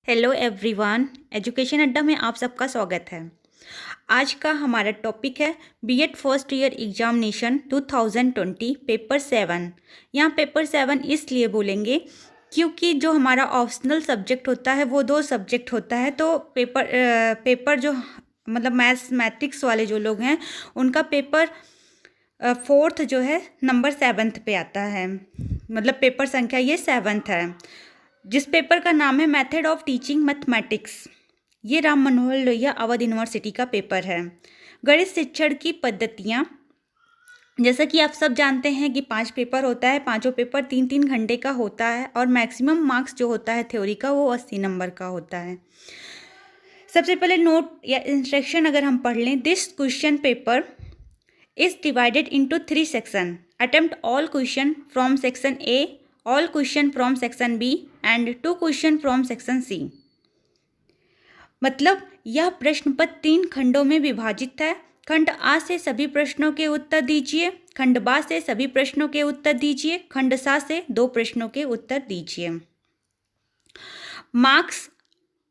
Hello everyone, education अड्डा में आप सबका स्वागत है। आज का हमारा टॉपिक है B Ed first year examination 2020 paper 7। यहाँ पेपर 7 इसलिए बोलेंगे क्योंकि जो हमारा ऑप्शनल सब्जेक्ट होता है वो 2 सब्जेक्ट होता है। तो पेपर जो मतलब मैथमेटिक्स वाले जो लोग हैं उनका पेपर 4th जो है नंबर 7th पे आता है, मतलब पेपर संख्या ये 7th है, जिस पेपर का नाम है मेथड ऑफ टीचिंग मैथमेटिक्स। ये राम मनोहर लोहिया अवध यूनिवर्सिटी का पेपर है। गणित शिक्षण की पद्धतियाँ, जैसा कि आप सब जानते हैं कि 5 पेपर होता है, पांचों पेपर 3-3 घंटे का होता है और मैक्सिमम मार्क्स जो होता है थ्योरी का वो 80 नंबर का होता है। सबसे पहले नोट या इंस्ट्रक्शन अगर हम पढ़ लें, this question paper is divided into 3 section. Attempt all question from section A, all question from section B and 2 question from section C. मतलब यह प्रश्न पत्र 3 खंडों में विभाजित है। खंड आ से सभी प्रश्नों के उत्तर दीजिए, खंड बा से सभी प्रश्नों के उत्तर दीजिए, खंड सा से 2 प्रश्नों के उत्तर दीजिए। Marks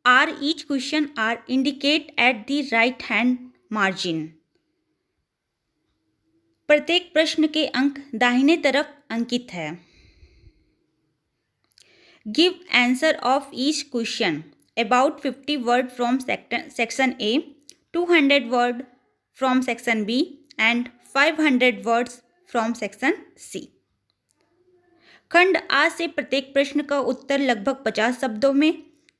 are each question are indicate at the right hand margin. प्रत्येक प्रश्न के अंक दाहिने तरफ अंकित है। Give answer of each question about 50 word from section A, 200 word from section B and 500 words from section C। खंड आ से प्रत्येक प्रश्न का उत्तर लगभग 50 शब्दों में,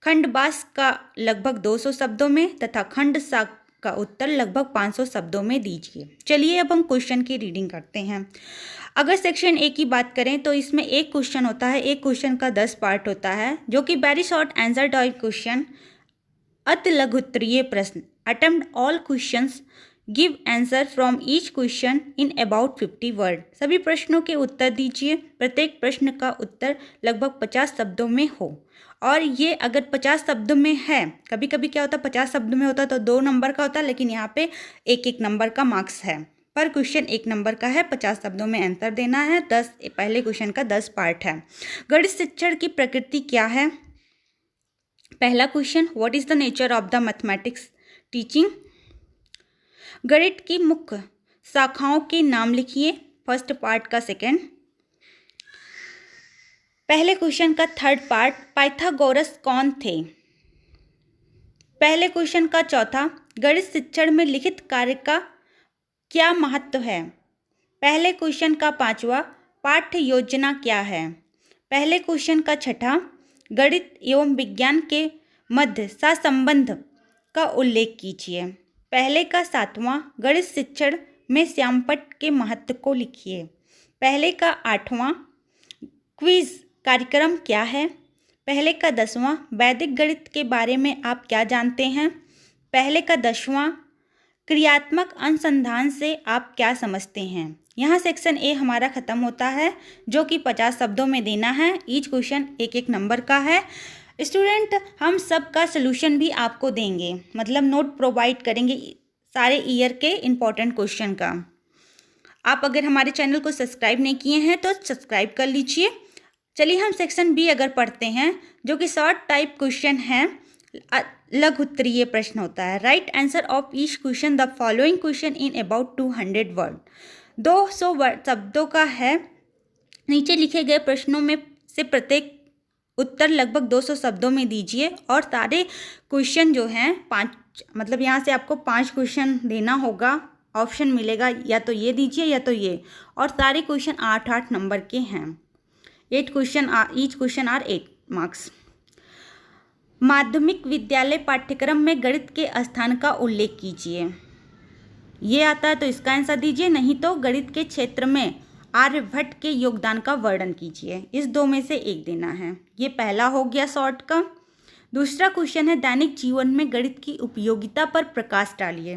खंड बा का लगभग 200 शब्दों में तथा खंड सा का उत्तर लगभग 500 शब्दों में दीजिए। चलिए अब हम क्वेश्चन की रीडिंग करते हैं। अगर सेक्शन ए की बात करें तो इसमें एक क्वेश्चन होता है, एक क्वेश्चन का 10 पार्ट होता है, जो कि very short answer type question, अति लघु उत्तरीय प्रश्न। Attempt all questions, give answer from each question in about 50 word. सभी प्रश्नों के उत्तर दीजिए, प्रत्येक प्रश्न का उत्तर लगभग 50 शब्दों में हो। और ये अगर 50 शब्दों में है, कभी कभी क्या होता है 50 शब्दों में होता तो 2 नंबर का होता, लेकिन यहाँ पे 1-1 नंबर का मार्क्स है। पर क्वेश्चन 1 नंबर का है, 50 शब्दों में आंसर देना है। पहले क्वेश्चन का 10 पार्ट है। गणित शिक्षण की प्रकृति क्या है? पहला question, what is the nature of the mathematics teaching. गणित की मुख्य शाखाओं के नाम लिखिए, फर्स्ट पार्ट का सेकंड। पहले क्वेश्चन का थर्ड पार्ट, पाइथागोरस कौन थे। पहले क्वेश्चन का चौथा, गणित शिक्षण में लिखित कार्य का क्या महत्व है। पहले क्वेश्चन का पांचवा, पाठ्य योजना क्या है। पहले क्वेश्चन का छठा, गणित एवं विज्ञान के मध्य सहसंबंध का उल्लेख कीजिए। पहले का सातवां, गणित शिक्षण में श्यामपट्ट के महत्व को लिखिए। पहले का आठवां, क्विज कार्यक्रम क्या है। पहले का 10वां, वैदिक गणित के बारे में आप क्या जानते हैं। पहले का 10वां, क्रियात्मक अनुसंधान से आप क्या समझते हैं। यहाँ सेक्शन ए हमारा ख़त्म होता है, जो कि 50 शब्दों में देना है। ईच क्वेश्चन 1-1 नंबर का है। स्टूडेंट, हम सब का सोल्यूशन भी आपको देंगे, मतलब नोट प्रोवाइड करेंगे सारे ईयर के इम्पॉर्टेंट क्वेश्चन का। आप अगर हमारे चैनल को सब्सक्राइब नहीं किए हैं तो सब्सक्राइब कर लीजिए। चलिए हम सेक्शन बी अगर पढ़ते हैं, जो कि शॉर्ट टाइप क्वेश्चन है, लघु उत्तरीय प्रश्न होता है। Right answer of each question the following question in about 200 word. 200 word शब्दों का है। नीचे लिखे गए प्रश्नों में से प्रत्येक उत्तर लगभग 200 शब्दों में दीजिए। और सारे क्वेश्चन जो हैं 5, मतलब यहाँ से आपको 5 क्वेश्चन देना होगा। ऑप्शन मिलेगा, या तो ये दीजिए या तो ये। और सारे क्वेश्चन 8-8 नंबर के हैं। 8 question each question are 8 marks. माध्यमिक विद्यालय पाठ्यक्रम में गणित के स्थान का उल्लेख कीजिए। ये आता है तो इसका आंसर दीजिए, नहीं तो गणित के क्षेत्र में आर्यभट्ट के योगदान का वर्णन कीजिए। इस 2 में से एक देना है। ये पहला हो गया शॉर्ट का। दूसरा क्वेश्चन है, दैनिक जीवन में गणित की उपयोगिता पर प्रकाश डालिए।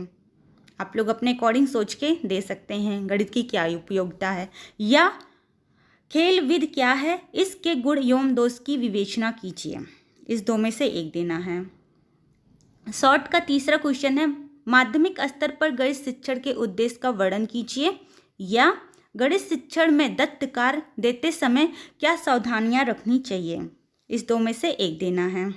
आप लोग अपने अकॉर्डिंग सोच के दे सकते हैं गणित की क्या उपयोगिता है। या खेल विधि क्या है, इसके गुण एवं दोष की विवेचना कीजिए। इस 2 में से एक देना है। शॉर्ट का तीसरा क्वेश्चन है, माध्यमिक स्तर पर गणित शिक्षण के उद्देश्य का वर्णन कीजिए। या गणित शिक्षण में दत्त कार्य देते समय क्या सावधानियां रखनी चाहिए। इस 2 में से एक देना है।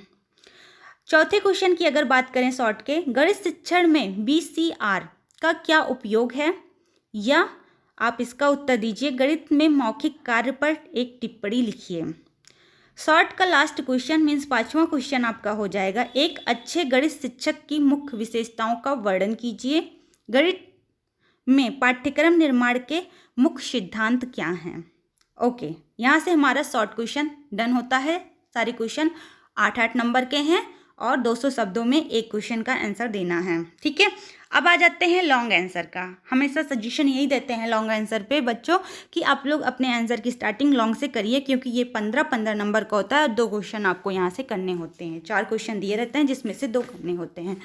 चौथे क्वेश्चन की अगर बात करें शॉर्ट के, गणित शिक्षण में VCR का क्या उपयोग है, या आप इसका उत्तर दीजिए गणित में मौखिक कार्य पर एक टिप्पणी लिखिए। शॉर्ट का लास्ट क्वेश्चन मीन्स पांचवा क्वेश्चन आपका हो जाएगा, एक अच्छे गणित शिक्षक की मुख्य विशेषताओं का वर्णन कीजिए। गणित में पाठ्यक्रम निर्माण के मुख्य सिद्धांत क्या हैं। ओके, यहाँ से हमारा शॉर्ट क्वेश्चन डन होता है। सारे क्वेश्चन 8-8 नंबर के हैं और 200 शब्दों में एक क्वेश्चन का आंसर देना है। ठीक है, अब आ जाते हैं लॉन्ग आंसर का। हमेशा सजेशन यही देते हैं लॉन्ग आंसर पे बच्चों कि आप लोग अपने आंसर की स्टार्टिंग लॉन्ग से करिए, क्योंकि ये 15-15 नंबर का होता है और 2 क्वेश्चन आपको यहाँ से करने होते हैं। 4 क्वेश्चन दिए रहते हैं जिसमें से 2 करने होते हैं।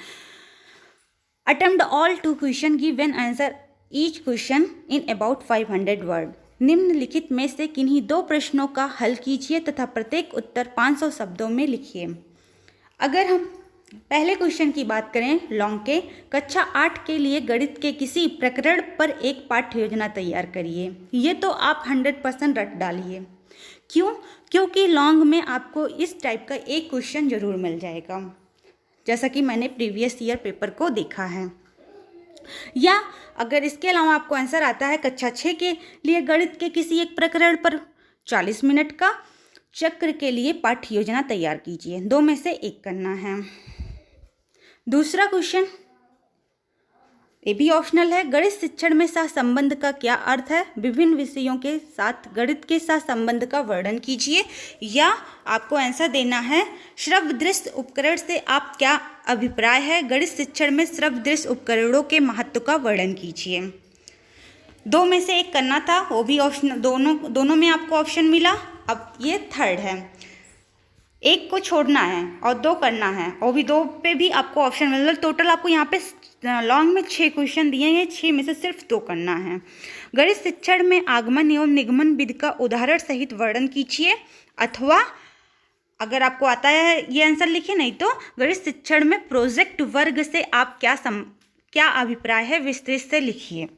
Attempt all 2 question, give an answer each question in about 500 word. निम्नलिखित में से किन्हीं 2 प्रश्नों का हल कीजिए तथा प्रत्येक उत्तर 500 शब्दों में लिखिए। अगर हम पहले क्वेश्चन की बात करें लॉन्ग के, कक्षा 8 के लिए गणित के किसी प्रकरण पर एक पाठ्य योजना तैयार करिए। ये तो आप 100% रट डालिए। क्यों? क्योंकि लॉन्ग में आपको इस टाइप का एक क्वेश्चन जरूर मिल जाएगा, जैसा कि मैंने प्रीवियस ईयर पेपर को देखा है। या अगर इसके अलावा आपको आंसर आता है कक्षा 6 के लिए गणित के किसी एक प्रकरण पर 40 मिनट का चक्र के लिए पाठ्य योजना तैयार कीजिए। 2 में से एक करना है। दूसरा क्वेश्चन ये भी ऑप्शनल है, गणित शिक्षण में सहसंबंध का क्या अर्थ है। विभिन्न विषयों के साथ गणित के सहसंबंध का वर्णन कीजिए। या आपको आंसर देना है श्रव्य दृश्य उपकरण से आप क्या अभिप्राय है। गणित शिक्षण में श्रव्य दृश्य उपकरणों के महत्व का वर्णन कीजिए। 2 में से एक करना था, वो भी ऑप्शन दोनों में आपको ऑप्शन मिला। अब ये थर्ड है, एक को छोड़ना है और 2 करना है, और भी 2 पे भी आपको ऑप्शन मिल रहा है। टोटल आपको यहाँ पे लॉन्ग में 6 क्वेश्चन दिए हैं, 6 में से सिर्फ 2 करना है। गणित शिक्षण में आगमन एवं निगमन विधि का उदाहरण सहित वर्णन कीजिए। अथवा अगर आपको आता है ये आंसर लिखिए, नहीं तो गणित शिक्षण में प्रोजेक्ट वर्ग से आप क्या अभिप्राय है विस्तृत से लिखिए।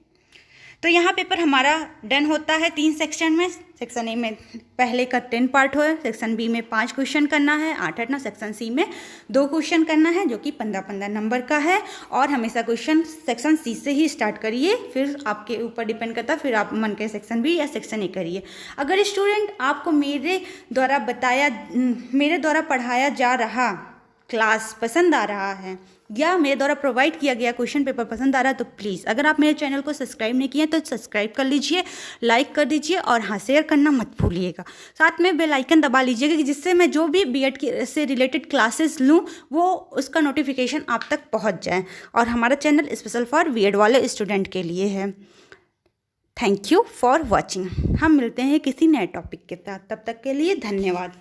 तो यहाँ पेपर हमारा डन होता है 3 सेक्शन में। सेक्शन ए में पहले का 10 पार्ट हो, सेक्शन बी में 5 क्वेश्चन करना है 8-8 ना, सेक्शन सी में 2 क्वेश्चन करना है जो कि 15-15 नंबर का है। और हमेशा क्वेश्चन सेक्शन सी से ही स्टार्ट करिए, फिर आपके ऊपर डिपेंड करता है, फिर आप मन के सेक्शन बी या सेक्शन ए करिए। अगर स्टूडेंट आपको मेरे द्वारा पढ़ाया जा रहा क्लास पसंद आ रहा है या मेरे द्वारा प्रोवाइड किया गया क्वेश्चन पेपर पसंद आ रहा है तो प्लीज़, अगर आप मेरे चैनल को सब्सक्राइब नहीं किए तो सब्सक्राइब कर लीजिए, लाइक कर दीजिए और हाँ शेयर करना मत भूलिएगा। साथ में बेल आइकन दबा लीजिएगा कि जिससे मैं जो भी बीएड से रिलेटेड क्लासेस लूँ वो उसका नोटिफिकेशन आप तक पहुँच जाए। और हमारा चैनल स्पेशल फॉर बीएड वाले स्टूडेंट के लिए है। Thank you for watching. हम मिलते हैं किसी नए टॉपिक के साथ, तब तक के लिए धन्यवाद।